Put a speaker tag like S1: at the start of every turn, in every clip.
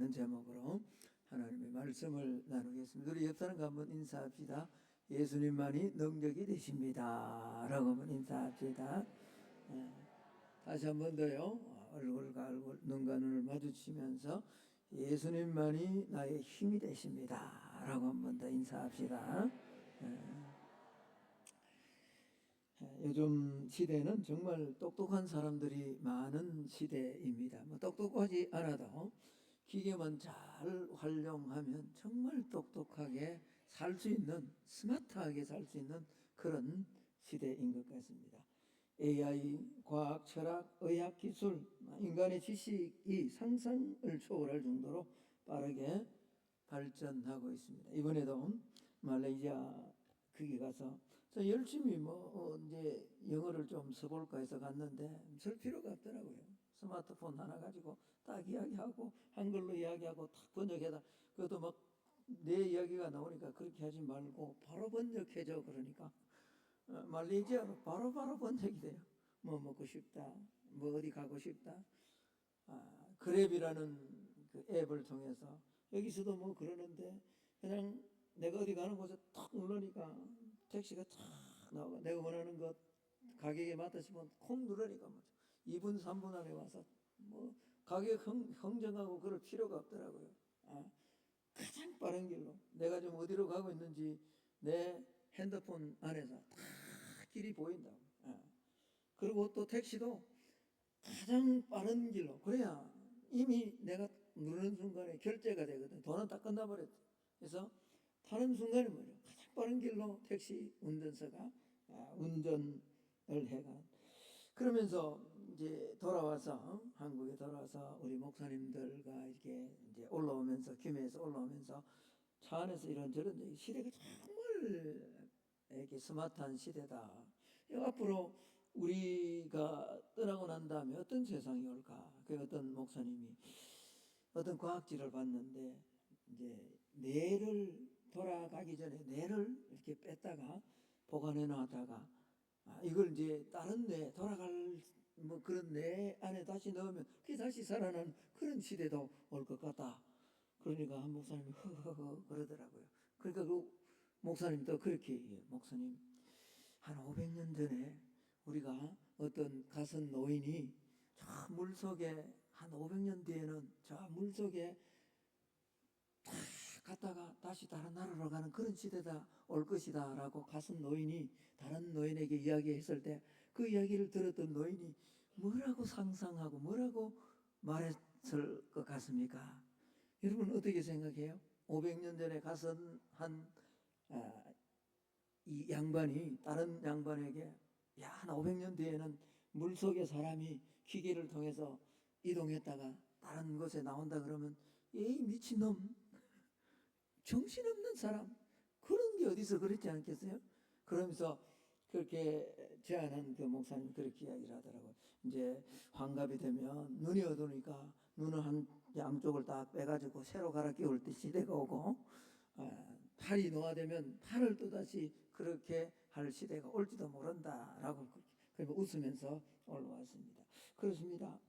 S1: 하는 제목으로 하나님의 말씀을 나누겠습니다. 우리 옆 사람과 한번 인사합시다. 예수님만이 능력이 되십니다 라고 한번 인사합시다. 다시 한 번 더요. 얼굴과 얼굴, 눈과 눈을 마주치면서 예수님만이 나의 힘이 되십니다 라고 한 번 더 인사합시다. 요즘 시대는 정말 똑똑한 사람들이 많은 시대입니다. 똑똑하지 않아도 기계만 잘 활용하면 정말 똑똑하게 살 수 있는, 스마트하게 살 수 있는 그런 시대인 것 같습니다. AI, 과학, 철학, 의학, 기술, 인간의 지식이 상상을 초월할 정도로 빠르게 발전하고 있습니다. 이번에도 말레이시아 거기 가서 저 열심히 이제 영어를 좀 써볼까 해서 갔는데 쓸 필요가 없더라고요. 스마트폰 하나 가지고 딱 이야기하고 한글로 이야기하고 딱 번역해다. 그것도 막 내 이야기가 나오니까 그렇게 하지 말고 바로 번역해줘 그러니까 말레이시아로 바로 번역이 돼요. 뭐 먹고 싶다, 뭐 어디 가고 싶다. 그랩이라는 그 앱을 통해서 여기서도 뭐 그러는데 그냥 내가 어디 가는 곳에 탁 누르니까 택시가 탁 나오고 내가 원하는 것 가격에 맞다 싶으면 콩 누르니까 뭐 2분 3분 안에 와서 뭐 가격 흥정하고 그럴 필요가 없더라고요. 가장 빠른 길로 내가 좀 어디로 가고 있는지 내 핸드폰 안에서 다 길이 보인다고. 그리고 또 택시도 가장 빠른 길로 그래야 이미 내가 누르는 순간에 결제가 되거든. 돈은 다 끝나버렸죠. 그래서 타는 순간에 뭐죠? 가장 빠른 길로 택시 운전사가 운전을 해가 그러면서 이제 돌아와서 한국에 돌아와서 우리 목사님들과 이렇게 이제 올라오면서 김해에서 올라오면서 차 안에서 이런저런 시대가 정말 이렇게 스마트한 시대다. 앞으로 우리가 떠나고 난 다음에 어떤 세상이 올까? 그 어떤 목사님이 어떤 과학지를 봤는데 이제 뇌를 돌아가기 전에 뇌를 이렇게 뺐다가 보관해 놨다가 이걸 이제 다른 뇌 돌아갈 뭐 그런 뇌 안에 다시 넣으면 그게 다시 살아나는 그런 시대도 올 것 같다. 그러니까 한 목사님이 허허허 그러더라고요. 그러니까 그 목사님도 그렇게 얘기해요. 목사님 한 500년 전에 우리가 어떤 가선 노인이 저 물속에 한 500년 뒤에는 저 물속에 다 갔다가 다시 다른 나라로 가는 그런 시대다 올 것이다 라고 가선 노인이 다른 노인에게 이야기했을 때 그 이야기를 들었던 노인이 뭐라고 상상하고 뭐라고 말했을 것 같습니까? 여러분 어떻게 생각해요? 500년 전에 가선 이 양반이 다른 양반에게 야, 한 500년 뒤에는 물속에 사람이 기계를 통해서 이동했다가 다른 곳에 나온다 그러면 에이 미친놈 정신없는 사람 그런 게 어디서 그렇지 않겠어요? 그러면서 그렇게 제안한 그 목사님 그렇게 이야기를 하더라고요. 이제 환갑이 되면 눈이 어두우니까 눈을 한 양쪽을 다 빼가지고 새로 갈아 끼울 때 시대가 오고 팔이 노화되면 팔을 또다시 그렇게 할 시대가 올지도 모른다라고 그러면 웃으면서 올라왔습니다. 그렇습니다.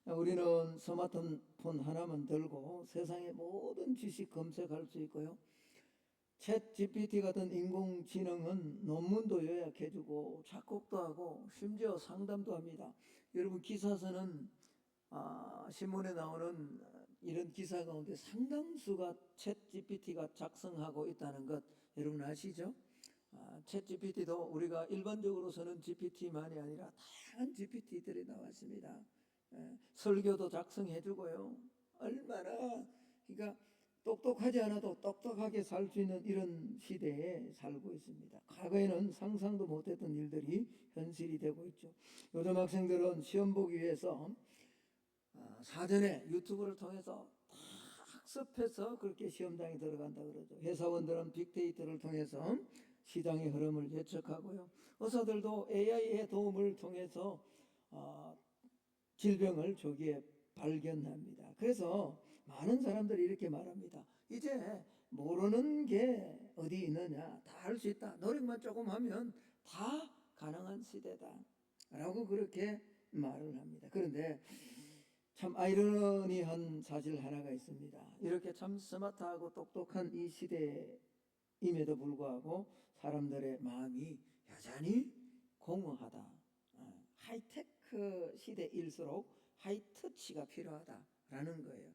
S1: 우리는 스마트폰 하나만 들고 세상의 모든 지식 검색할 수 있고요. 챗 GPT 같은 인공지능은 논문도 요약해주고 작곡도 하고 심지어 상담도 합니다. 여러분 기사서는 신문에 나오는 이런 기사 가운데 상당수가 챗 GPT가 작성하고 있다는 것 여러분 아시죠? 챗 GPT도 우리가 일반적으로 쓰는 GPT만이 아니라 다양한 GPT들이 나왔습니다. 설교도 작성해주고요. 얼마나 그러니까 똑똑하지 않아도 똑똑하게 살 수 있는 이런 시대에 살고 있습니다. 과거에는 상상도 못했던 일들이 현실이 되고 있죠. 요즘 학생들은 시험 보기 위해서 사전에 유튜브를 통해서 다 학습해서 그렇게 시험장에 들어간다 그러죠. 회사원들은 빅데이터를 통해서 시장의 흐름을 예측하고요. 의사들도 AI의 도움을 통해서 질병을 조기에 발견합니다. 그래서 많은 사람들이 이렇게 말합니다. 이제 모르는 게 어디 있느냐 다 할 수 있다. 노력만 조금 하면 다 가능한 시대다 라고 그렇게 말을 합니다. 그런데 참 아이러니한 사실 하나가 있습니다. 이렇게 참 스마트하고 똑똑한 이 시대임에도 불구하고 사람들의 마음이 여전히 공허하다. 하이테크 시대일수록 하이터치가 필요하다라는 거예요.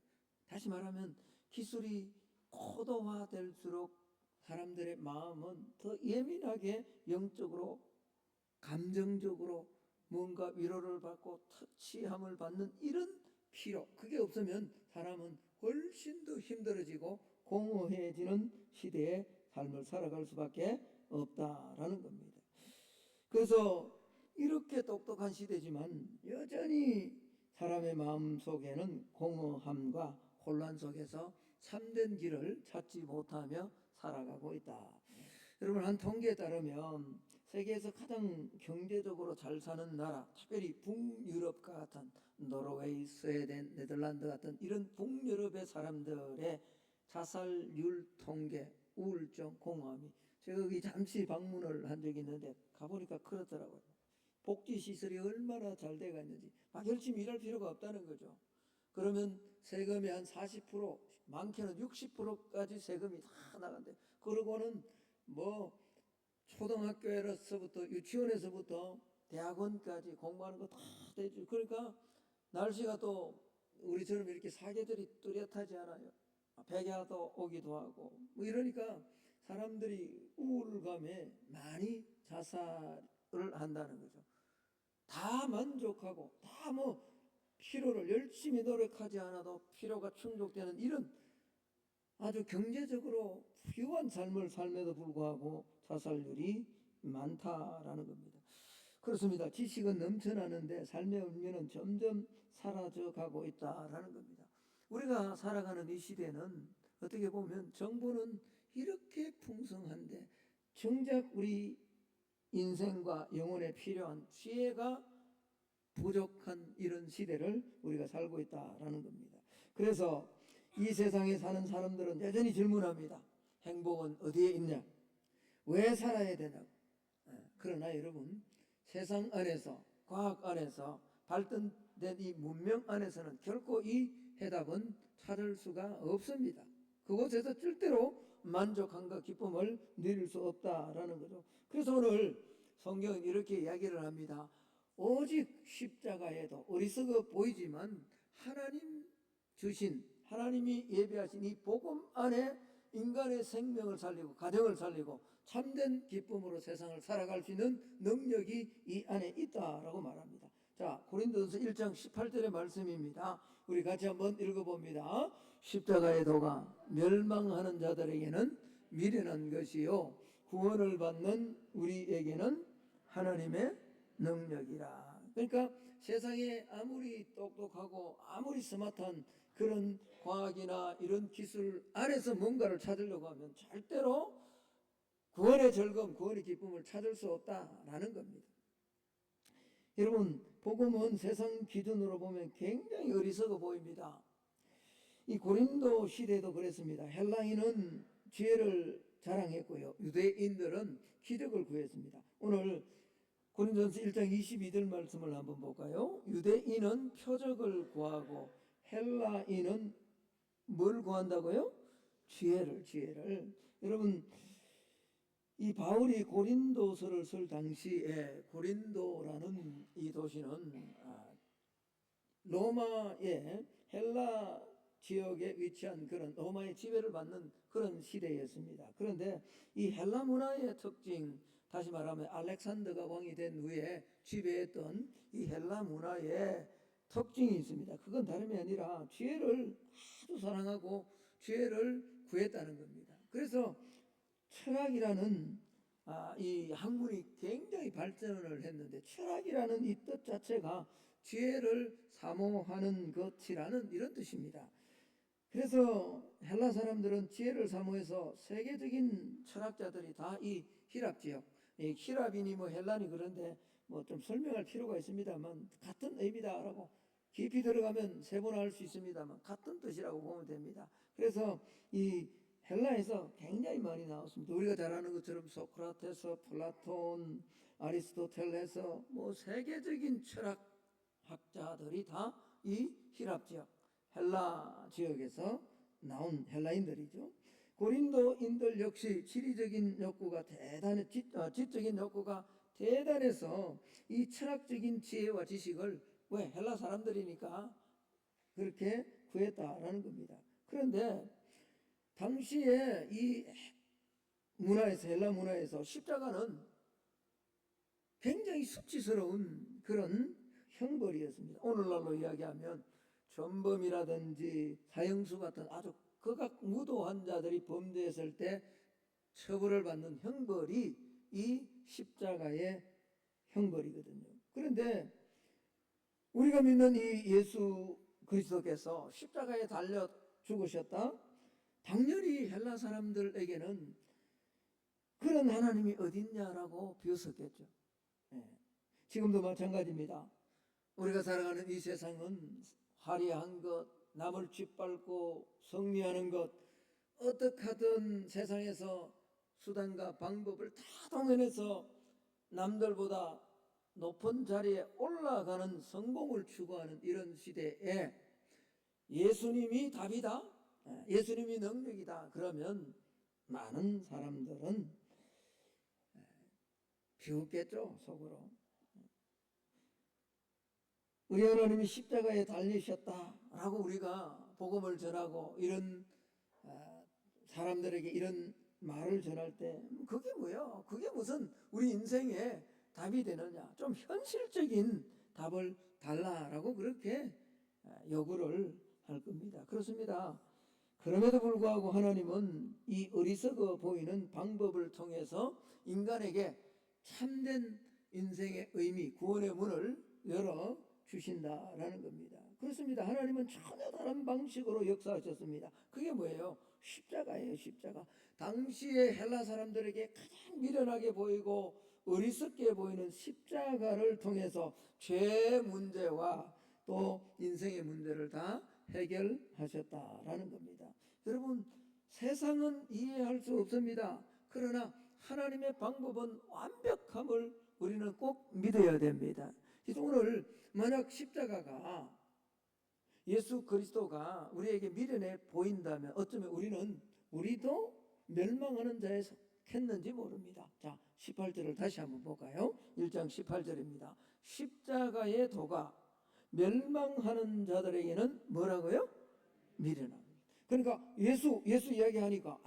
S1: 다시 말하면 기술이 고도화될수록 사람들의 마음은 더 예민하게 영적으로 감정적으로 뭔가 위로를 받고 터치함을 받는 이런 필요, 그게 없으면 사람은 훨씬 더 힘들어지고 공허해지는 시대의 삶을 살아갈 수밖에 없다라는 겁니다. 그래서 이렇게 똑똑한 시대지만 여전히 사람의 마음 속에는 공허함과 혼란 속에서 참된 길을 찾지 못하며 살아가고 있다. 여러분, 한 통계에 따르면 세계에서 가장 경제적으로 잘 사는 나라, 특별히 북유럽과 같은 노르웨이, 스웨덴, 네덜란드 같은 이런 북유럽의 사람들의 자살률 통계, 우울증, 공허함이, 제가 여기 잠시 방문을 한 적이 있는데 가보니까 그렇더라고요. 복지시설이 얼마나 잘 돼가 있는지 막 열심히 일할 필요가 없다는 거죠. 그러면 세금의 한 40%, 많게는 60%까지 세금이 다 나간대. 그러고는 뭐 초등학교에서부터 유치원에서부터 대학원까지 공부하는 거 다 되죠. 그러니까 날씨가 또 우리처럼 이렇게 사계절이 뚜렷하지 않아요. 백야도 오기도 하고 뭐 이러니까 사람들이 우울감에 많이 자살을 한다는 거죠. 다 만족하고 다 뭐 피로를 열심히 노력하지 않아도 피로가 충족되는 이런 아주 경제적으로 부유한 삶을 삶에도 불구하고 자살률이 많다라는 겁니다. 그렇습니다. 지식은 넘쳐나는데 삶의 의미는 점점 사라져 가고 있다라는 겁니다. 우리가 살아가는 이 시대는 어떻게 보면 정보는 이렇게 풍성한데 정작 우리 인생과 영혼에 필요한 지혜가 부족한 이런 시대를 우리가 살고 있다라는 겁니다. 그래서 이 세상에 사는 사람들은 여전히 질문합니다. 행복은 어디에 있냐? 왜 살아야 되냐고. 그러나 여러분, 세상 안에서, 과학 안에서, 발전된 이 문명 안에서는 결코 이 해답은 찾을 수가 없습니다. 그곳에서 절대로 만족함과 기쁨을 누릴 수 없다라는 거죠. 그래서 오늘 성경은 이렇게 이야기를 합니다. 오직 십자가에도 어리석어 보이지만 하나님 주신, 하나님이 예비하신 이 복음 안에 인간의 생명을 살리고 가정을 살리고 참된 기쁨으로 세상을 살아갈 수 있는 능력이 이 안에 있다라고 말합니다. 자, 고린도전서 1장 18절의 말씀입니다. 우리 같이 한번 읽어봅니다. 십자가의 도가 멸망하는 자들에게는 미련한 것이요 구원을 받는 우리에게는 하나님의 능력이라. 그러니까 세상에 아무리 똑똑하고 아무리 스마트한 그런 과학이나 이런 기술 안에서 뭔가를 찾으려고 하면 절대로 구원의 즐거움, 구원의 기쁨을 찾을 수 없다라는 겁니다. 여러분, 복음은 세상 기준으로 보면 굉장히 어리석어 보입니다. 이 고린도 시대도 그랬습니다. 헬라인은 지혜를 자랑했고요, 유대인들은 기적을 구했습니다. 오늘 고린도전서 1장 22절 말씀을 한번 볼까요? 유대인은 표적을 구하고 헬라인은 뭘 구한다고요? 지혜를. 여러분, 이 바울이 고린도서를 쓸 당시에 고린도라는 이 도시는 로마의 헬라 지역에 위치한 그런 로마의 지배를 받는 그런 시대였습니다. 그런데 이 헬라 문화의 특징, 다시 말하면 알렉산더가 왕이 된 후에 지배했던 이 헬라 문화의 특징이 있습니다. 그건 다름이 아니라 지혜를 아주 사랑하고 지혜를 구했다는 겁니다. 그래서 철학이라는 이 학문이 굉장히 발전을 했는데 철학이라는 이 뜻 자체가 지혜를 사모하는 것이라는 이런 뜻입니다. 그래서 헬라 사람들은 지혜를 사모해서 세계적인 철학자들이 다 이 히랍 지역, 이 히랍이니 뭐 헬라니 그런데 뭐 좀 설명할 필요가 있습니다만 같은 의미다라고 깊이 들어가면 세분화할 수 있습니다만 같은 뜻이라고 보면 됩니다. 그래서 이 헬라에서 굉장히 많이 나왔습니다. 우리가 잘 아는 것처럼 소크라테스, 플라톤, 아리스토텔레스 뭐 세계적인 철학학자들이 다 이 히랍 지역, 헬라 지역에서 나온 헬라인들이죠. 고린도인들 역시 지리적인 욕구가 지적인 욕구가 대단해서 이 철학적인 지혜와 지식을 왜 헬라 사람들이니까 그렇게 구했다라는 겁니다. 그런데 당시에 이 문화에서, 헬라 문화에서 십자가는 굉장히 수치스러운 그런 형벌이었습니다. 오늘날로 이야기하면 전범이라든지 사형수 같은 아주 극악무도한 자들이 범죄했을 때 처벌을 받는 형벌이 이 십자가의 형벌이거든요. 그런데 우리가 믿는 이 예수 그리스도께서 십자가에 달려 죽으셨다? 당연히 헬라 사람들에게는 그런 하나님이 어딨냐라고 비웃었겠죠. 지금도 마찬가지입니다. 우리가 살아가는 이 세상은 화려한 것, 남을 짓밟고 승리하는 것, 어떻게 하든 세상에서 수단과 방법을 다 동원해서 남들보다 높은 자리에 올라가는 성공을 추구하는 이런 시대에 예수님이 답이다, 예수님이 능력이다 그러면 많은 사람들은 비웃겠죠, 속으로. 우리 하나님이 십자가에 달리셨다라고 우리가 복음을 전하고 이런 사람들에게 이런 말을 전할 때 그게 뭐야? 그게 무슨 우리 인생에 답이 되느냐? 좀 현실적인 답을 달라라고 그렇게 요구를 할 겁니다. 그렇습니다. 그럼에도 불구하고 하나님은 이 어리석어 보이는 방법을 통해서 인간에게 참된 인생의 의미, 구원의 문을 열어 주신다라는 겁니다. 그렇습니다. 하나님은 전혀 다른 방식으로 역사하셨습니다. 그게 뭐예요? 십자가예요. 십자가. 당시의 헬라 사람들에게 가장 미련하게 보이고 어리석게 보이는 십자가를 통해서 죄의 문제와 또 인생의 문제를 다 해결하셨다라는 겁니다. 여러분, 세상은 이해할 수 없습니다. 그러나 하나님의 방법은 완벽함을 우리는 꼭 믿어야 됩니다. 그래서 오늘 만약 십자가가 예수 그리스도가 우리에게 미련해 보인다면 어쩌면 우리도 멸망하는 자에 속했는지 모릅니다. 자, 18절을 다시 한번 볼까요? 1장 18절입니다. 십자가의 도가 멸망하는 자들에게는 뭐라고요? 미련합니다. 그러니까 예수 이야기하니까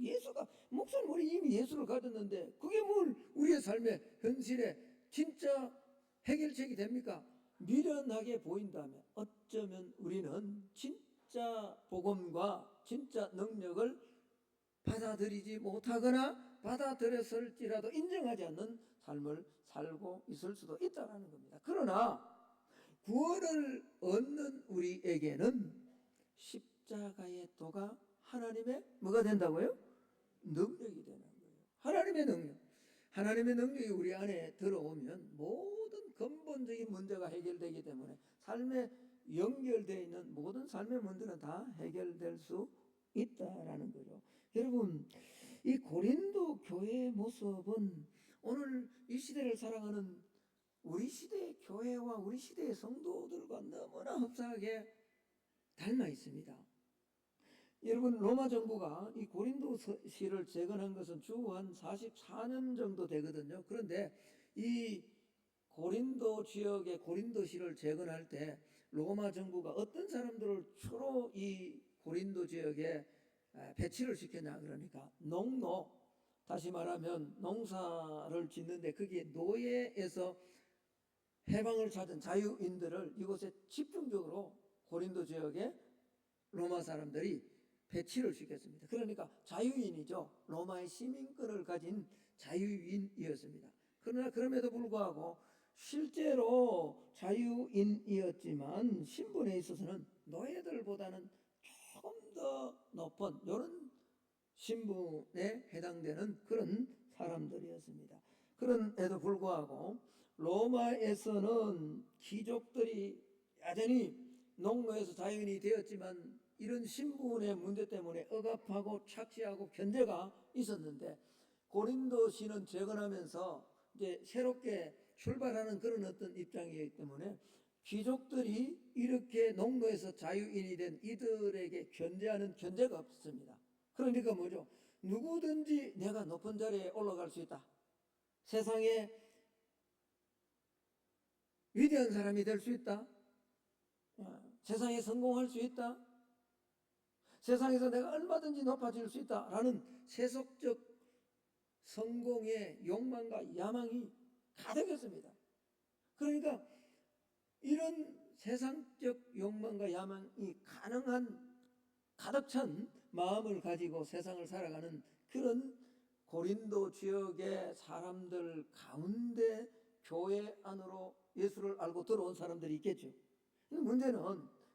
S1: 예수가 목사님 우리 이미 예수를 가졌는데 그게 뭘 우리의 삶의 현실에 진짜 해결책이 됩니까? 미련하게 보인다면 어쩌면 우리는 진짜 복음과 진짜 능력을 받아들이지 못하거나 받아들였을지라도 인정하지 않는 삶을 살고 있을 수도 있다는 겁니다. 그러나 구원을 얻는 우리에게는 십자가의 도가 하나님의 뭐가 된다고요? 능력이 되는 거예요. 하나님의 능력. 하나님의 능력이 우리 안에 들어오면 모든 근본적인 문제가 해결되기 때문에 삶에 연결되어 있는 모든 삶의 문제는 다 해결될 수 있다라는 거죠. 여러분, 이 고린도 교회의 모습은 오늘 이 시대를 살아가는 우리 시대의 교회와 우리 시대의 성도들과 너무나 흡사하게 닮아 있습니다. 여러분, 로마 정부가 이 고린도시를 재건한 것은 주 한 44년 정도 되거든요. 그런데 이 고린도 지역의 고린도시를 재건할 때 로마 정부가 어떤 사람들을 주로 이 고린도 지역에 배치를 시켰냐 그러니까 농노, 다시 말하면 농사를 짓는데 거기에 노예에서 해방을 찾은 자유인들을 이곳에 집중적으로 고린도 지역에 로마 사람들이 배치를 시켰습니다. 그러니까 자유인이죠. 로마의 시민권을 가진 자유인이었습니다. 그러나 그럼에도 불구하고 실제로 자유인이었지만 신분에 있어서는 노예들보다는 조금 더 높은 이런 신분에 해당되는 그런 사람들이었습니다. 그런에도 불구하고 로마에서는 귀족들이 여전히 농노에서 자유인이 되었지만 이런 신분의 문제 때문에 억압하고 착시하고 견제가 있었는데 고린도시는 재건하면서 이제 새롭게 출발하는 그런 어떤 입장이기 때문에 귀족들이 이렇게 농노에서 자유인이 된 이들에게 견제하는 견제가 없습니다. 그러니까 뭐죠? 누구든지 내가 높은 자리에 올라갈 수 있다. 세상에 위대한 사람이 될 수 있다. 세상에 성공할 수 있다. 세상에서 내가 얼마든지 높아질 수 있다라는 세속적 성공의 욕망과 야망이 가득했습니다. 그러니까 이런 세상적 욕망과 야망이 가득 찬 마음을 가지고 세상을 살아가는 그런 고린도 지역의 사람들 가운데 교회 안으로 예수를 알고 들어온 사람들이 있겠죠. 문제는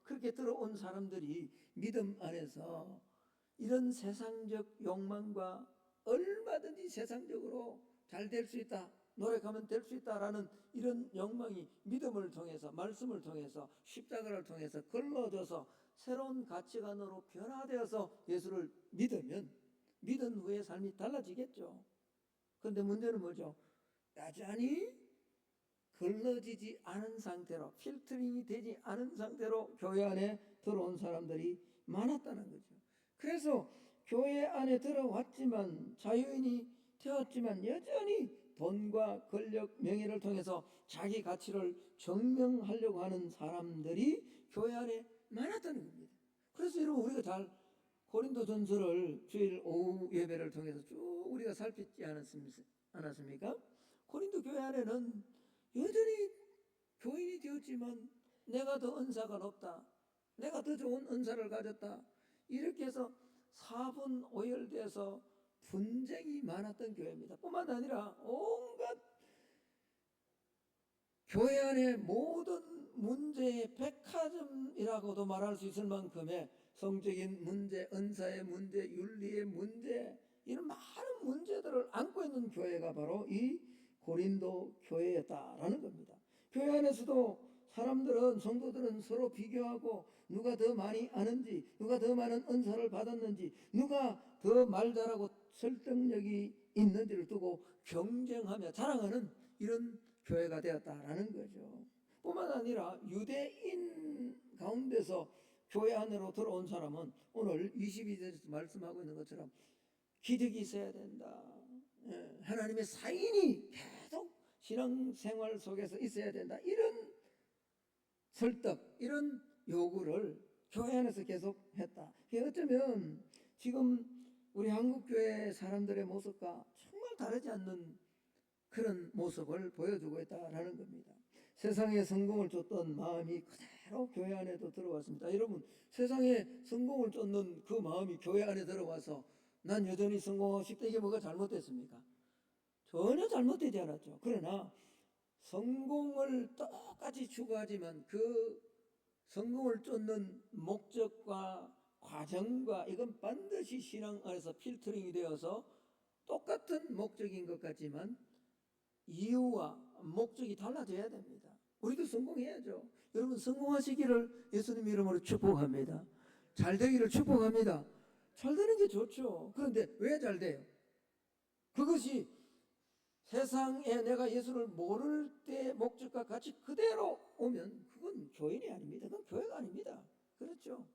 S1: 그렇게 들어온 사람들이 믿음 안에서 이런 세상적 욕망과 얼마든지 세상적으로 잘 될 수 있다, 노력하면 될 수 있다라는 이런 욕망이 믿음을 통해서, 말씀을 통해서, 십자가를 통해서 걸러져서 새로운 가치관으로 변화되어서 예수를 믿으면 믿은 후에 삶이 달라지겠죠. 그런데 문제는 뭐죠? 여전히 걸러지지 않은 상태로, 필터링이 되지 않은 상태로 교회 안에 들어온 사람들이 많았다는 거죠. 그래서 교회 안에 들어왔지만, 자유인이 되었지만 여전히 돈과 권력, 명예를 통해서 자기 가치를 증명하려고 하는 사람들이 교회 안에 많았다는 겁니다. 그래서 여러분, 우리가 잘 고린도전서를 주일 오후 예배를 통해서 쭉 우리가 살피지 않았습니까? 고린도 교회 안에는 여전히 교인이 되었지만 내가 더 은사가 높다, 내가 더 좋은 은사를 가졌다, 이렇게 해서 사분오열돼서 분쟁이 많았던 교회입니다. 뿐만 아니라 온갖 교회 안에 모든 문제의 백화점이라고도 말할 수 있을 만큼의 성적인 문제, 은사의 문제, 윤리의 문제, 이런 많은 문제들을 안고 있는 교회가 바로 이 고린도 교회였다라는 겁니다. 교회 안에서도 사람들은, 성도들은 서로 비교하고 누가 더 많이 아는지, 누가 더 많은 은사를 받았는지, 누가 더 말 잘하고 설득력이 있는지를 두고 경쟁하며 자랑하는 이런 교회가 되었다라는 거죠. 뿐만 아니라 유대인 가운데서 교회 안으로 들어온 사람은 오늘 22절에서 말씀하고 있는 것처럼 기득이 있어야 된다. 하나님의 사인이 계속 신앙생활 속에서 있어야 된다. 이런 설득, 이런 요구를 교회 안에서 계속 했다. 어쩌면 지금 우리 한국교회 사람들의 모습과 정말 다르지 않는 그런 모습을 보여주고 있다라는 겁니다. 세상에 성공을 쫓던 마음이 그대로 교회 안에도 들어왔습니다. 여러분, 세상에 성공을 쫓는 그 마음이 교회 안에 들어와서 난 여전히 성공하고 싶다, 이게 뭐가 잘못됐습니까? 전혀 잘못되지 않았죠. 그러나 성공을 똑같이 추구하지만 그 성공을 쫓는 목적과 과정과 이건 반드시 신앙 안에서 필터링이 되어서 똑같은 목적인 것 같지만 이유와 목적이 달라져야 됩니다. 우리도 성공해야죠. 여러분, 성공하시기를 예수님 이름으로 축복합니다. 잘 되기를 축복합니다. 잘 되는 게 좋죠. 그런데 왜 잘 돼요? 그것이 세상에 내가 예수를 모를 때 목적과 같이 그대로 오면 그건 교인이 아닙니다. 그건 교회가 아닙니다. 그렇죠?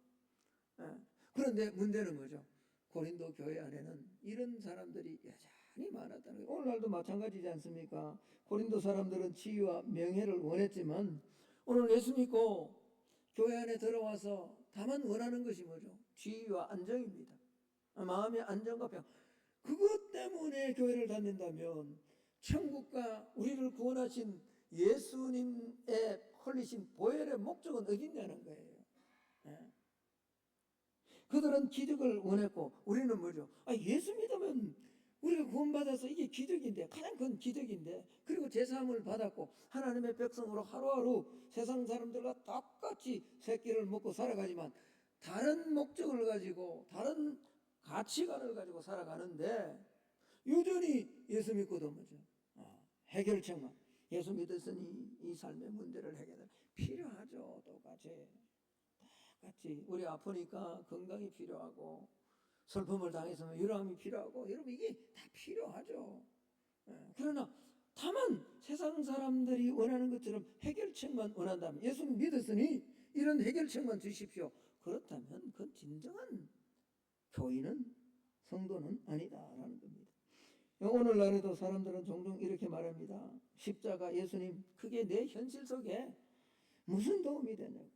S1: 그런데 문제는 뭐죠? 고린도 교회 안에는 이런 사람들이 여전히 많았다는 거예요. 오늘날도 마찬가지지 않습니까? 고린도 사람들은 지위와 명예를 원했지만 오늘 예수 믿고 교회 안에 들어와서 다만 원하는 것이 뭐죠? 지위와 안정입니다. 마음의 안정과 평. 그것 때문에 교회를 다닌다면 천국과 우리를 구원하신 예수님의 홀리신 보혈의 목적은 어디 있냐는 거예요. 그들은 기적을 원했고 우리는 뭐죠? 예수 믿으면 우리가 구원받아서 이게 기적인데, 가장 큰 기적인데, 그리고 제사함을 받았고 하나님의 백성으로 하루하루 세상 사람들과 똑같이 새끼를 먹고 살아가지만 다른 목적을 가지고 다른 가치관을 가지고 살아가는데 여전히 예수 믿고도 뭐죠? 해결책만, 예수 믿었으니 이 삶의 문제를 해결할 필요하죠. 똑같이 우리 아프니까 건강이 필요하고 슬픔을 당했으면 위로함이 필요하고, 여러분 이게 다 필요하죠. 그러나 다만 세상 사람들이 원하는 것처럼 해결책만 원한다면, 예수는 믿었으니 이런 해결책만 주십시오, 그렇다면 그건 진정한 교인은, 성도는 아니다라는 겁니다. 오늘날에도 사람들은 종종 이렇게 말합니다. 십자가, 예수님, 그게 내 현실 속에 무슨 도움이 되냐고.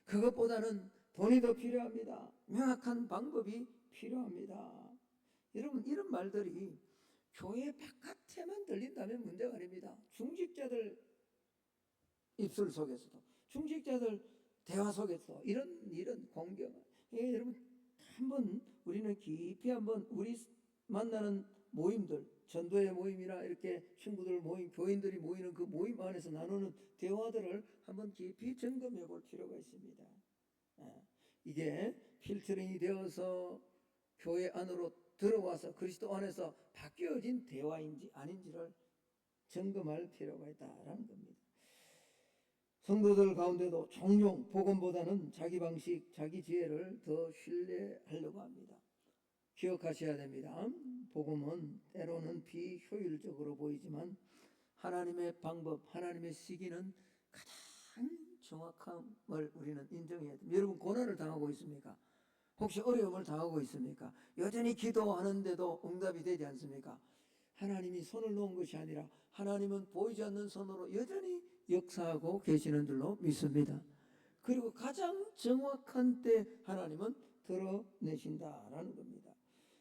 S1: 그것보다는 돈이 더 필요합니다. 명확한 방법이 필요합니다. 여러분, 이런 말들이 교회 바깥에만 들린다면 문제가 아닙니다. 중직자들 입술 속에서도, 중직자들 대화 속에서 이런 공경, 여러분 한번 우리는 깊이 한번 우리 만나는 모임들, 전도의 모임이나 이렇게 친구들 모임, 교인들이 모이는 그 모임 안에서 나누는 대화들을 한번 깊이 점검해 볼 필요가 있습니다. 이게 필터링이 되어서 교회 안으로 들어와서 그리스도 안에서 바뀌어진 대화인지 아닌지를 점검할 필요가 있다라는 겁니다. 성도들 가운데도 종종 복음보다는 자기 방식, 자기 지혜를 더 신뢰하려고 합니다. 기억하셔야 됩니다. 복음은 때로는 비효율적으로 보이지만 하나님의 방법, 하나님의 시기는 가장 정확함을 우리는 인정해야 됩니다. 여러분, 고난을 당하고 있습니까? 혹시 어려움을 당하고 있습니까? 여전히 기도하는데도 응답이 되지 않습니까? 하나님이 손을 놓은 것이 아니라 하나님은 보이지 않는 손으로 여전히 역사하고 계시는 줄로 믿습니다. 그리고 가장 정확한 때 하나님은 드러내신다라는 겁니다.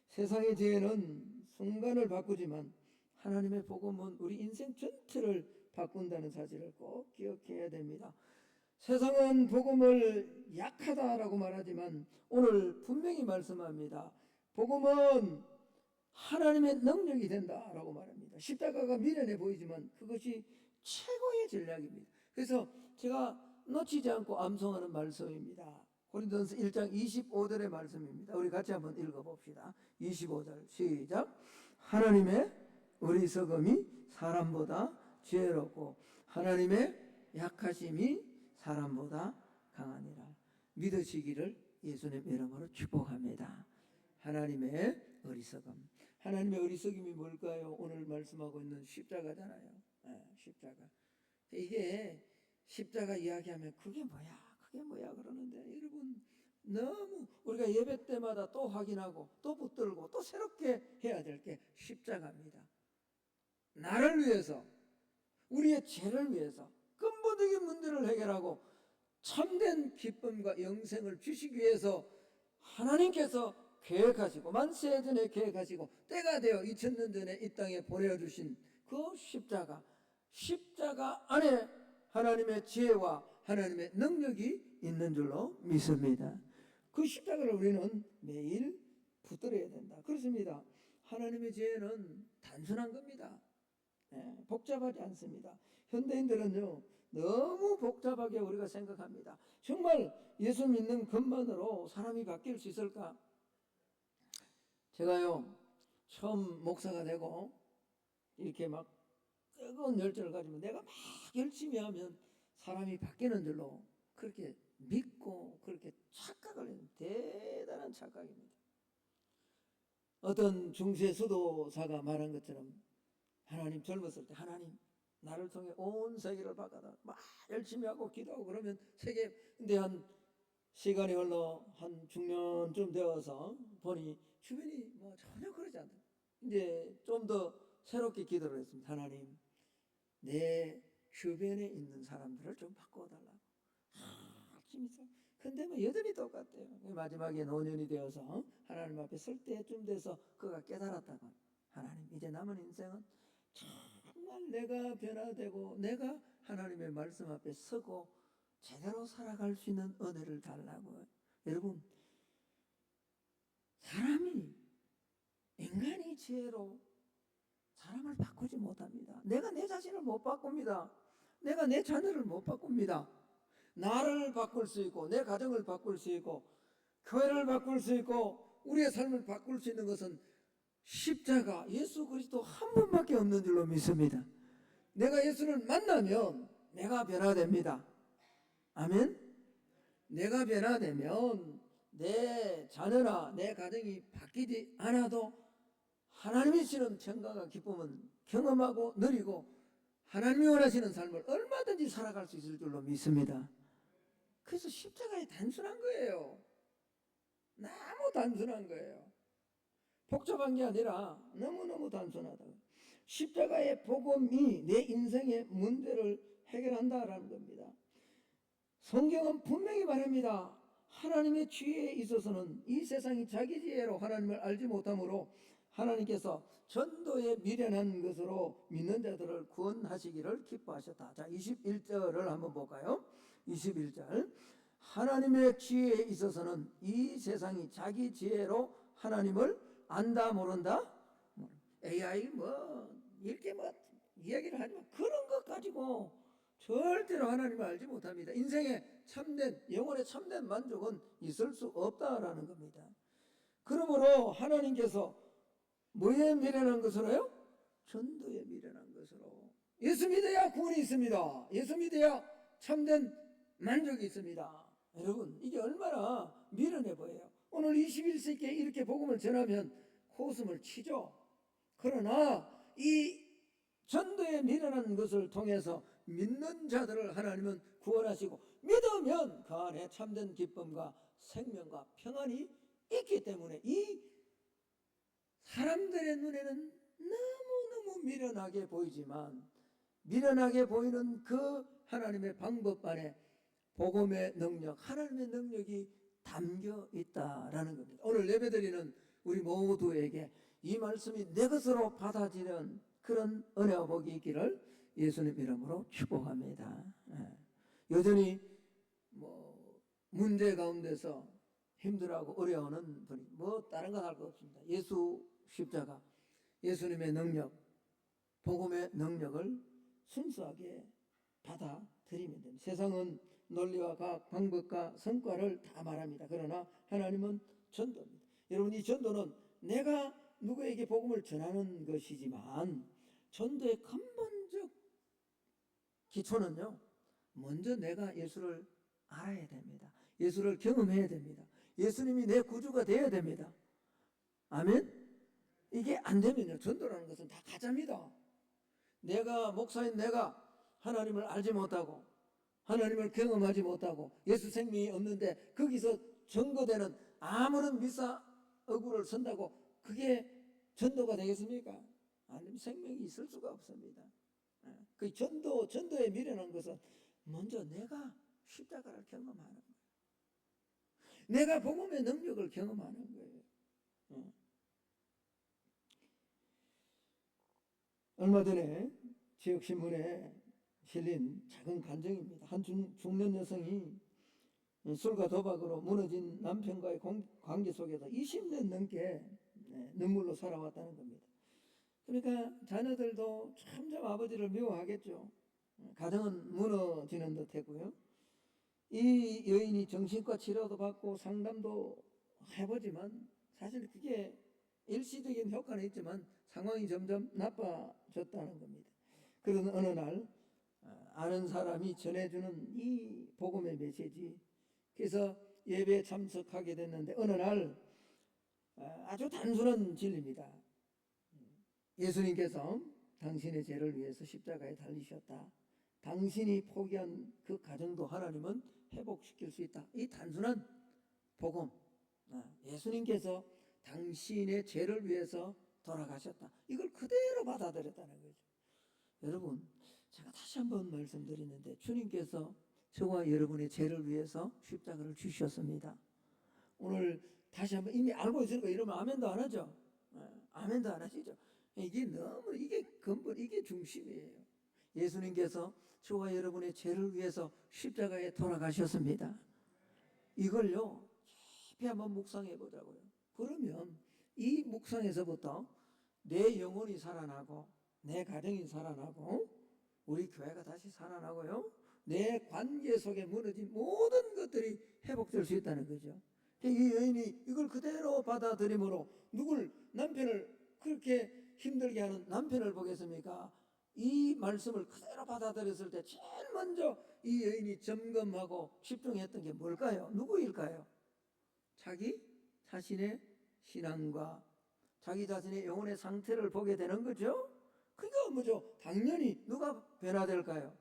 S1: 세상의 지혜는 순간을 바꾸지만 하나님의 복음은 우리 인생 전체를 바꾼다는 사실을 꼭 기억해야 됩니다. 세상은 복음을 약하다라고 말하지만 오늘 분명히 말씀합니다. 복음은 하나님의 능력이 된다라고 말합니다. 십자가가 미련해 보이지만 그것이 최고의 전략입니다. 그래서 제가 놓치지 않고 암송하는 말씀입니다. 고린도전서 1장 25절의 말씀입니다. 우리 같이 한번 읽어봅시다. 25절 시작. 하나님의 어리석음이 사람보다 지혜롭고 하나님의 약하심이 사람보다 강하니라. 믿으시기를 예수님 이름으로 축복합니다. 하나님의 어리석음. 하나님의 어리석음이 뭘까요? 오늘 말씀하고 있는 십자가잖아요. 십자가. 이게 십자가 이야기하면 그게 뭐야 그러는데, 여러분 너무 우리가 예배 때마다 또 확인하고 또 붙들고 또 새롭게 해야 될 게 십자가입니다. 나를 위해서, 우리의 죄를 위해서 근본적인 문제를 해결하고 참된 기쁨과 영생을 주시기 위해서 하나님께서 계획하시고 만세 전에 계획하시고 때가 되어 2000년 전에 이 땅에 보내주신 그 십자가 안에 하나님의 지혜와 하나님의 능력이 있는 줄로 믿습니다. 그 십자가를 우리는 매일 붙들어야 된다. 그렇습니다. 하나님의 지혜는 단순한 겁니다. 복잡하지 않습니다. 현대인들은요 너무 복잡하게 우리가 생각합니다. 정말 예수 믿는 것만으로 사람이 바뀔 수 있을까? 제가요 처음 목사가 되고 이렇게 막 뜨거운 열정을 가지면 내가 막 열심히 하면 사람이 바뀌는 줄로 그렇게 믿고 그렇게 착각을 해요. 대단한 착각입니다. 어떤 중세 수도사가 말한 것처럼 하나님 젊었을 때 하나님 나를 통해 온 세계를 바꿔다 막 열심히 하고 기도하고 그러면 세계, 근데 한 시간이 흘러 한 중년쯤 되어서 보니 주변이 뭐 전혀 그러지 않다. 이제 좀 더 새롭게 기도를 했습니다. 하나님 내 주변에 있는 사람들을 좀 바꿔달라고. 근데 뭐 여전히 똑같대요. 마지막에 노년이 되어서 하나님 앞에 설 때쯤 돼서 그가 깨달았다고. 하나님 이제 남은 인생은 정말 내가 변화되고 내가 하나님의 말씀 앞에 서고 제대로 살아갈 수 있는 은혜를 달라고요. 여러분, 인간이 지혜로 사람을 바꾸지 못합니다. 내가 내 자신을 못 바꿉니다. 내가 내 자녀를 못 바꿉니다. 나를 바꿀 수 있고 내 가정을 바꿀 수 있고 교회를 바꿀 수 있고 우리의 삶을 바꿀 수 있는 것은 십자가 예수 그리스도 한 분밖에 없는 줄로 믿습니다. 내가 예수를 만나면 내가 변화됩니다. 아멘. 내가 변화되면 내 자녀나 내 가정이 바뀌지 않아도 하나님이 주시는 평강과 기쁨은 경험하고 누리고 하나님이 원하시는 삶을 얼마든지 살아갈 수 있을 줄로 믿습니다. 그래서 십자가에 단순한 거예요. 너무 단순한 거예요. 복잡한 게 아니라 너무너무 단순하다. 십자가의 복음이 내 인생의 문제를 해결한다라는 겁니다. 성경은 분명히 말합니다. 하나님의 지혜에 있어서는 이 세상이 자기 지혜로 하나님을 알지 못하므로 하나님께서 전도에 미련한 것으로 믿는 자들을 구원하시기를 기뻐하셨다. 자, 21절을 한번 볼까요? 21절. 하나님의 지혜에 있어서는 이 세상이 자기 지혜로 하나님을 안다 모른다. AI 이렇게 이야기를 하지만 그런 것 가지고 절대로 하나님을 알지 못합니다. 인생의 참된 영혼의 참된 만족은 있을 수 없다라는 겁니다. 그러므로 하나님께서 뭐에 미련한 것으로요? 전도에 미련한 것으로. 예수 믿어야 구원이 있습니다. 예수 믿어야 참된 만족이 있습니다. 여러분, 이게 얼마나 미련해 보여요. 오늘 21세기에 이렇게 복음을 전하면 코웃음을 치죠. 그러나 이 전도에 미련한 것을 통해서 믿는 자들을 하나님은 구원하시고 믿으면 그 안에 참된 기쁨과 생명과 평안이 있기 때문에 이 사람들의 눈에는 너무너무 미련하게 보이지만 미련하게 보이는 그 하나님의 방법 안에 복음의 능력, 하나님의 능력이 담겨 있다라는 겁니다. 오늘 예배드리는 우리 모두에게 이 말씀이 내 것으로 받아지는 그런 은혜와 복이 있기를 예수님 이름으로 축복합니다. 여전히 문제 가운데서 힘들어하고 어려워하는 분이 다른 건 할 거 없습니다. 예수 십자가, 예수님의 능력, 복음의 능력을 순수하게 받아들이면 됩니다. 세상은 논리와 과학, 방법과 성과를 다 말합니다. 그러나 하나님은 전도입니다. 여러분, 이 전도는 내가 누구에게 복음을 전하는 것이지만 전도의 근본적 기초는요, 먼저 내가 예수를 알아야 됩니다. 예수를 경험해야 됩니다. 예수님이 내 구주가 되어야 됩니다. 아멘? 이게 안 되면요, 전도라는 것은 다 가짜입니다. 내가 목사인 내가 하나님을 알지 못하고 하나님을 경험하지 못하고 예수 생명이 없는데 거기서 증거되는 아무런 미사 어구를 선다고 그게 전도가 되겠습니까? 아니면 생명이 있을 수가 없습니다. 그 전도에 미련한 것은 먼저 내가 십자가를 경험하는 거예요. 내가 복음의 능력을 경험하는 거예요. 얼마 전에 지역신문에 실린 작은 간증입니다. 한 중년 여성이 술과 도박으로 무너진 남편과의 관계 속에서 20년 넘게 눈물로 살아왔다는 겁니다. 그러니까 자녀들도 점점 아버지를 미워하겠죠. 가정은 무너지는 듯 했고요. 이 여인이 정신과 치료도 받고 상담도 해보지만 사실 그게 일시적인 효과는 있지만 상황이 점점 나빠졌다는 겁니다. 그런 어느 날 아는 사람이 전해주는 이 복음의 메시지, 그래서 예배에 참석하게 됐는데 어느 날 아주 단순한 진리입니다. 예수님께서 당신의 죄를 위해서 십자가에 달리셨다. 당신이 포기한 그 가정도 하나님은 회복시킬 수 있다. 이 단순한 복음, 예수님께서 당신의 죄를 위해서 돌아가셨다. 이걸 그대로 받아들였다는 거죠. 여러분, 제가 다시 한번 말씀드리는데 주님께서 저와 여러분의 죄를 위해서 십자가를 주셨습니다. 오늘 다시 한번 이미 알고 있으니까 이러면 아멘도 안 하죠. 아멘도 안 하시죠. 이게 근본, 이게 중심이에요. 예수님께서 저와 여러분의 죄를 위해서 십자가에 돌아가셨습니다. 이걸요 깊이 한번 묵상해 보자고요. 그러면 이 묵상에서부터 내 영혼이 살아나고 내 가정이 살아나고 우리 교회가 다시 살아나고요, 내 관계 속에 무너진 모든 것들이 회복될 수 있다는 거죠. 이 여인이 이걸 그대로 받아들임으로 남편을 그렇게 힘들게 하는 남편을 보겠습니까? 이 말씀을 그대로 받아들였을 때 제일 먼저 이 여인이 점검하고 집중했던 게 뭘까요? 누구일까요? 자기 자신의 신앙과 자기 자신의 영혼의 상태를 보게 되는 거죠. 그러니까 뭐죠? 당연히 누가 변화될까요?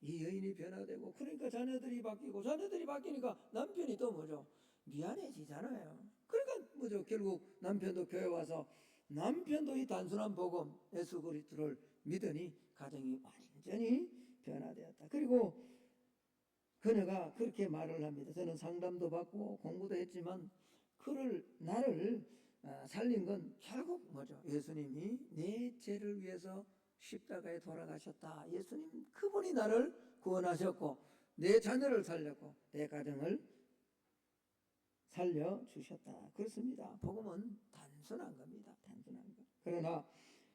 S1: 이 여인이 변화되고, 그러니까 자녀들이 바뀌고, 자녀들이 바뀌니까 남편이 또 뭐죠? 미안해지잖아요. 그러니까 뭐죠? 결국 남편도 교회 와서 남편도 이 단순한 복음 예수 그리스도를 믿으니 가정이 완전히 변화되었다. 그리고 그녀가 그렇게 말을 합니다. 저는 상담도 받고 공부도 했지만 나를 살린 건 결국 뭐죠? 예수님이 내 죄를 위해서 십자가에 돌아가셨다. 예수님 그분이 나를 구원하셨고 내 자녀를 살렸고 내 가정을 살려주셨다. 그렇습니다. 복음은 단순한 겁니다. 단순한 것. 그러나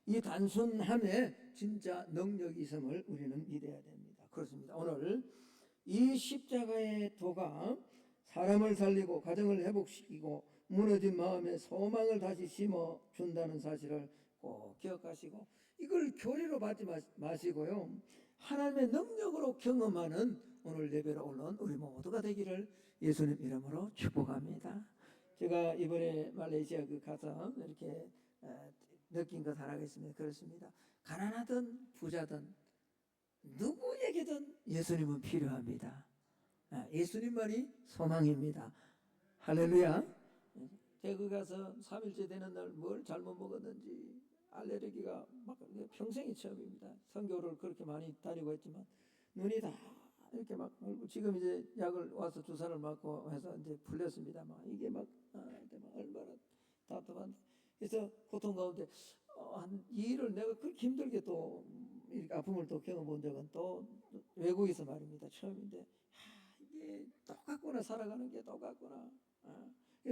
S1: 이 단순함에 진짜 능력이 있음을 우리는 믿어야 됩니다. 그렇습니다. 오늘 이 십자가의 도가 사람을 살리고 가정을 회복시키고 무너진 마음에 소망을 다시 심어준다는 사실을 꼭 기억하시고, 이걸 교리로 받지 마시고요, 하나님의 능력으로 경험하는 오늘 예배로 올라온 우리 모두가 되기를 예수님 이름으로 축복합니다. 제가 이번에 말레이시아 가서 이렇게 느낀 것 하나가 있습니다. 그렇습니다. 가난하든 부자든 누구에게든 예수님은 필요합니다. 예수님만이 소망입니다. 할렐루야. 제가 거기 가서 3일째 되는 날 뭘 잘못 먹었는지 알레르기가 막 평생이 처음입니다. 선교를 그렇게 많이 다니고 했지만 눈이 다 이렇게 막, 지금 이제 약을 와서 주사를 맞고 해서 이제 풀렸습니다. 막 이게 막 얼마나 답답한데. 그래서 고통 가운데 한 2일을 내가 그렇게 힘들게 또 이렇게 아픔을 또 겪어본 적은 또 외국에서 말입니다. 처음인데 이게 똑같구나. 살아가는 게 똑같구나.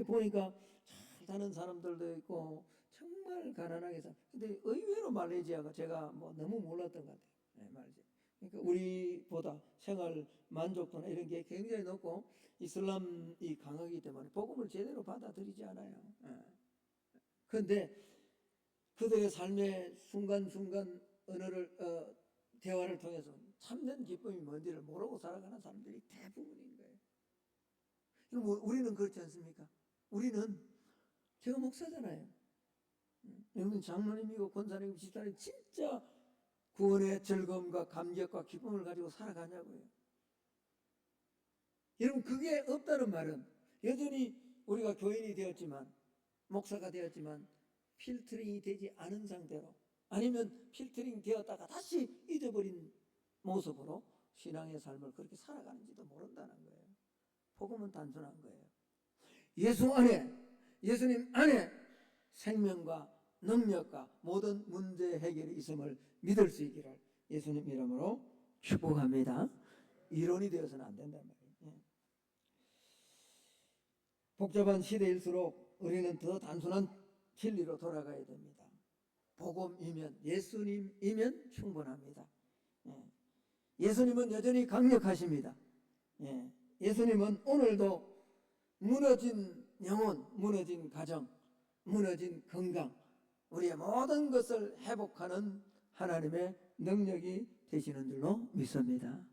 S1: 보니까 잘 사는 사람들도 있고 정말 가난하게 살. 근데 의외로 말레이시아가 제가 뭐 너무 몰랐던 것 같아요. 말이죠. 그러니까 우리보다 생활 만족도나 이런 게 굉장히 높고 이슬람이 강하기 때문에 복음을 제대로 받아들이지 않아요. 그런데 그들의 삶의 순간순간 대화를 통해서 참된 기쁨이 뭔지를 모르고 살아가는 사람들이 대부분인 거예요. 우리는 그렇지 않습니까? 우리는, 제가 목사잖아요. 여러분 장로님이고 권사님, 집사님 진짜 구원의 즐거움과 감격과 기쁨을 가지고 살아가냐고요. 여러분 그게 없다는 말은 여전히 우리가 교인이 되었지만 목사가 되었지만 필터링이 되지 않은 상태로, 아니면 필터링 되었다가 다시 잊어버린 모습으로 신앙의 삶을 그렇게 살아가는지도 모른다는 거예요. 복음은 단순한 거예요. 예수 안에, 예수님 안에 생명과 능력과 모든 문제 해결이 있음을 믿을 수 있기를 예수님 이름으로 축복합니다. 이론이 되어서는 안 된단 말이에요. 복잡한 시대일수록 우리는 더 단순한 진리로 돌아가야 됩니다. 복음이면, 예수님이면 충분합니다. 예수님은 여전히 강력하십니다. 예수님은 오늘도 무너진 영혼, 무너진 가정, 무너진 건강, 우리의 모든 것을 회복하는 하나님의 능력이 되시는 줄로 믿습니다.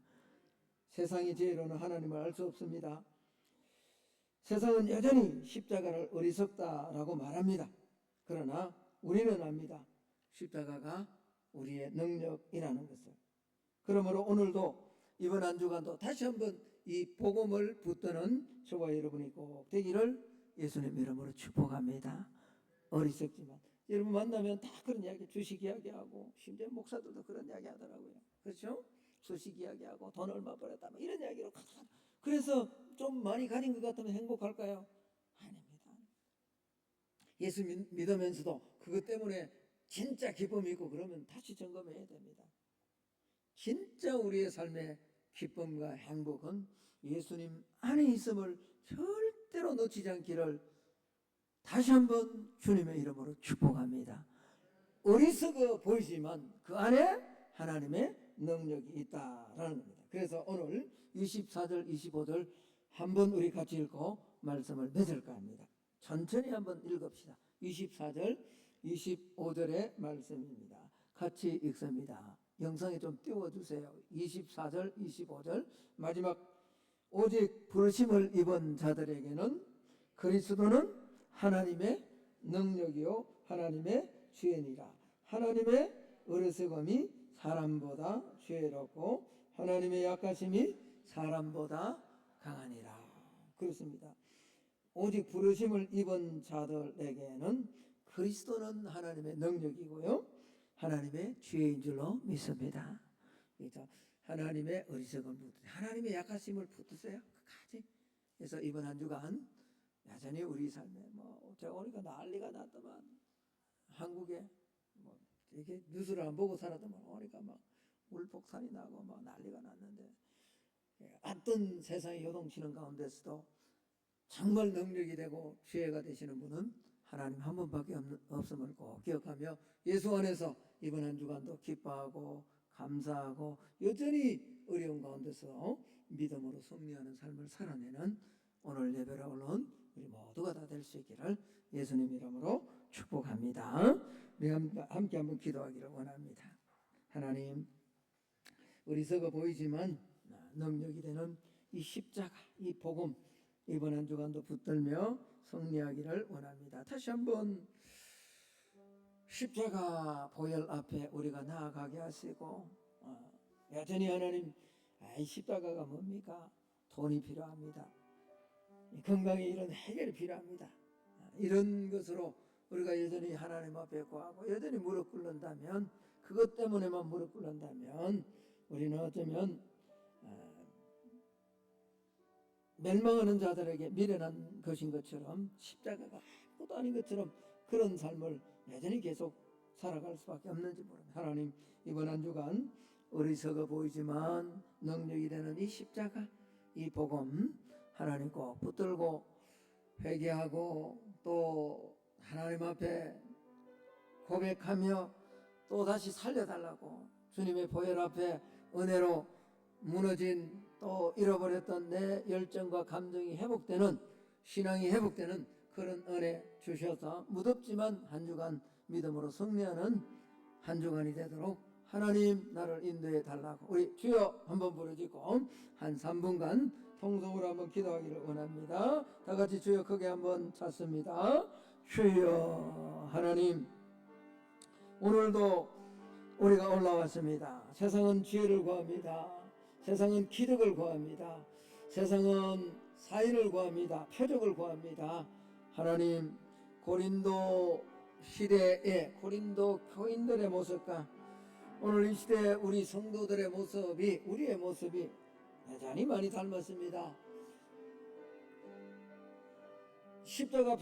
S1: 세상의 지혜로는 하나님을 알 수 없습니다. 세상은 여전히 십자가를 어리석다라고 말합니다. 그러나 우리는 압니다. 십자가가 우리의 능력이라는 것을. 그러므로 오늘도 이번 한 주간도 다시 한번 이 복음을 붙드는 저와 여러분이 꼭 되기를 예수님 이름으로 축복합니다. 어리석지만 여러분 만나면 다 그런 이야기, 주식 이야기하고, 심지어 목사들도 그런 이야기 하더라고요. 그렇죠? 주식 이야기하고 돈 얼마 벌었다 뭐 이런 이야기로. 그래서 좀 많이 가진 것 같으면 행복할까요? 아닙니다. 예수 믿으면서도 그것 때문에 진짜 기쁨이 있고 그러면 다시 점검해야 됩니다. 진짜 우리의 삶의 기쁨과 행복은 예수님 안에 있음을 절대로 놓치지 않기를 다시 한번 주님의 이름으로 축복합니다. 어리석어 보이지만 그 안에 하나님의 능력이 있다라는 겁니다. 그래서 오늘 24절 25절 한번 우리 같이 읽고 말씀을 맺을까 합니다. 천천히 한번 읽읍시다. 24절 25절의 말씀입니다. 같이 읽습니다. 영상에 좀 띄워주세요. 24절 25절 마지막, 오직 부르심을 입은 자들에게는 그리스도는 하나님의 능력이요 하나님의 주인이라. 하나님의 어리석음이 사람보다 죄롭고 하나님의 약하심이 사람보다 강하니라. 그렇습니다. 오직 부르심을 입은 자들에게는 그리스도는 하나님의 능력이고요, 하나님의 지혜인 줄로 믿습니다. 그래서 하나님의 어리석음을 붙드세요. 하나님의 약하심을 붙드세요. 끝까지. 그래서 이번 한 주간 여전히 우리 삶에 제가 오니까 난리가 났더만, 한국에 이게 뉴스를 안 보고 살았더만 오니까 막 물폭탄이 나고 막 난리가 났는데, 어떤 세상이 요동치는 가운데서도 정말 능력이 되고 지혜가 되시는 분은 하나님 한 분밖에 없음을 꼭 기억하며 예수 안에서 이번 한 주간도 기뻐하고 감사하고 여전히 어려운 가운데서 믿음으로 승리하는 삶을 살아내는 오늘 예배를 올라온 우리 모두가 다 될 수 있기를 예수님 이름으로 축복합니다. 우리 함께 한번 기도하기를 원합니다. 하나님, 어리석어 보이지만 능력이 되는 이 십자가, 이 복음, 이번 한 주간도 붙들며 승리하기를 원합니다. 다시 한번 십자가 보혈 앞에 우리가 나아가게 하시고, 여전히 하나님, 이 십자가가 뭡니까? 돈이 필요합니다. 건강에 이런 해결이 필요합니다. 이런 것으로 우리가 여전히 하나님 앞에 구하고 여전히 무릎 꿇는다면, 그것 때문에만 무릎 꿇는다면 우리는 어쩌면 멸망하는 자들에게 미련한 것인 것처럼, 십자가가 아무것도 아닌 것처럼 그런 삶을 여전히 계속 살아갈 수밖에 없는지 모릅니다. 하나님, 이번 한 주간 어리석어 보이지만 능력이 되는 이 십자가, 이 복음 하나님 꼭 붙들고 회개하고 또 하나님 앞에 고백하며 또 다시 살려달라고, 주님의 보혈 앞에 은혜로 무너진 또 잃어버렸던 내 열정과 감정이 회복되는, 신앙이 회복되는 그런 은혜 주셔서 무덥지만 한 주간 믿음으로 승리하는 한 주간이 되도록 하나님 나를 인도해 달라고, 우리 주여 한번 부르짖고 한 3분간 통성으로 한번 기도하기를 원합니다. 다 같이 주여 크게 한번 찾습니다. 주여 하나님, 오늘도 우리가 올라왔습니다. 세상은 지혜를 구합니다. 세상은 기득을 구합니다. 세상은 사인을 구합니다. 표적을 구합니다. 하나님, 고린도 시대의 고린도 교인들의 모습과 오늘 이 시대 우리 성도들의 모습이, 우리의 모습이 여전히 많이 닮았습니다. 십자가